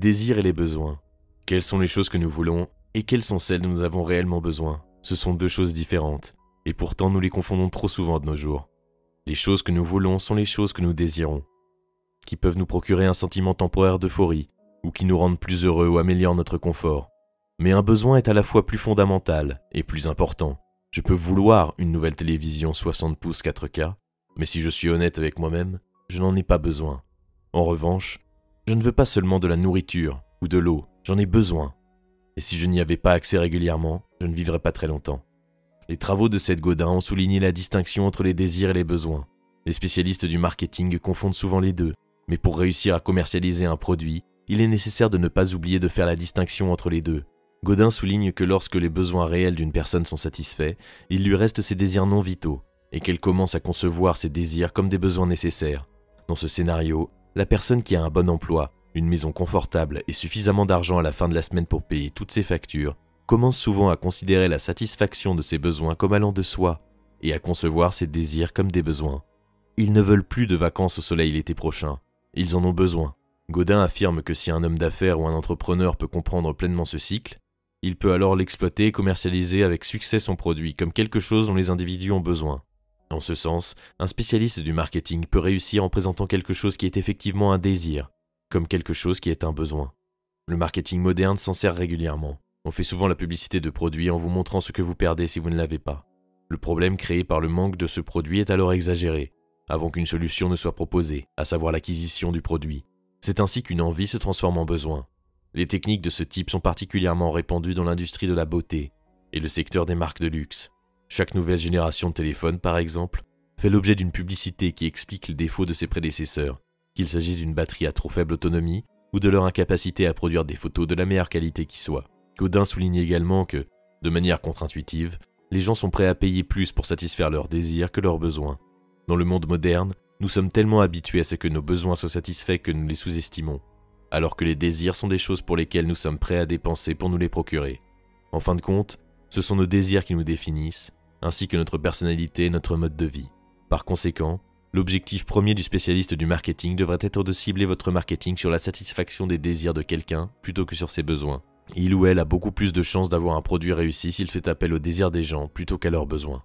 désirs et les besoins. Quelles sont les choses que nous voulons et quelles sont celles dont nous avons réellement besoin? Ce sont deux choses différentes, et pourtant nous les confondons trop souvent de nos jours. Les choses que nous voulons sont les choses que nous désirons, qui peuvent nous procurer un sentiment temporaire d'euphorie, ou qui nous rendent plus heureux ou améliorent notre confort. Mais un besoin est à la fois plus fondamental et plus important. Je peux vouloir une nouvelle télévision 60 pouces 4K, mais si je suis honnête avec moi-même, je n'en ai pas besoin. En revanche, je ne veux pas seulement de la nourriture ou de l'eau, j'en ai besoin. Et si je n'y avais pas accès régulièrement, je ne vivrais pas très longtemps. Les travaux de Seth Godin ont souligné la distinction entre les désirs et les besoins. Les spécialistes du marketing confondent souvent les deux, mais pour réussir à commercialiser un produit, il est nécessaire de ne pas oublier de faire la distinction entre les deux. Godin souligne que lorsque les besoins réels d'une personne sont satisfaits, il lui reste ses désirs non vitaux, et qu'elle commence à concevoir ses désirs comme des besoins nécessaires. Dans ce scénario, la personne qui a un bon emploi, une maison confortable et suffisamment d'argent à la fin de la semaine pour payer toutes ses factures, commence souvent à considérer la satisfaction de ses besoins comme allant de soi, et à concevoir ses désirs comme des besoins. Ils ne veulent plus de vacances au soleil l'été prochain, ils en ont besoin. Godin affirme que si un homme d'affaires ou un entrepreneur peut comprendre pleinement ce cycle, il peut alors l'exploiter et commercialiser avec succès son produit comme quelque chose dont les individus ont besoin. En ce sens, un spécialiste du marketing peut réussir en présentant quelque chose qui est effectivement un désir, comme quelque chose qui est un besoin. Le marketing moderne s'en sert régulièrement. On fait souvent la publicité de produits en vous montrant ce que vous perdez si vous ne l'avez pas. Le problème créé par le manque de ce produit est alors exagéré, avant qu'une solution ne soit proposée, à savoir l'acquisition du produit. C'est ainsi qu'une envie se transforme en besoin. Les techniques de ce type sont particulièrement répandues dans l'industrie de la beauté et le secteur des marques de luxe. Chaque nouvelle génération de téléphone, par exemple, fait l'objet d'une publicité qui explique les défauts de ses prédécesseurs, qu'il s'agisse d'une batterie à trop faible autonomie ou de leur incapacité à produire des photos de la meilleure qualité qui soit. Godin souligne également que, de manière contre-intuitive, les gens sont prêts à payer plus pour satisfaire leurs désirs que leurs besoins. Dans le monde moderne, nous sommes tellement habitués à ce que nos besoins soient satisfaits que nous les sous-estimons, alors que les désirs sont des choses pour lesquelles nous sommes prêts à dépenser pour nous les procurer. En fin de compte, ce sont nos désirs qui nous définissent, ainsi que notre personnalité et notre mode de vie. Par conséquent, l'objectif premier du spécialiste du marketing devrait être de cibler votre marketing sur la satisfaction des désirs de quelqu'un plutôt que sur ses besoins. Il ou elle a beaucoup plus de chances d'avoir un produit réussi s'il fait appel aux désirs des gens plutôt qu'à leurs besoins.